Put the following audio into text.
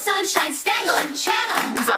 Sunshine Stanglin Channel.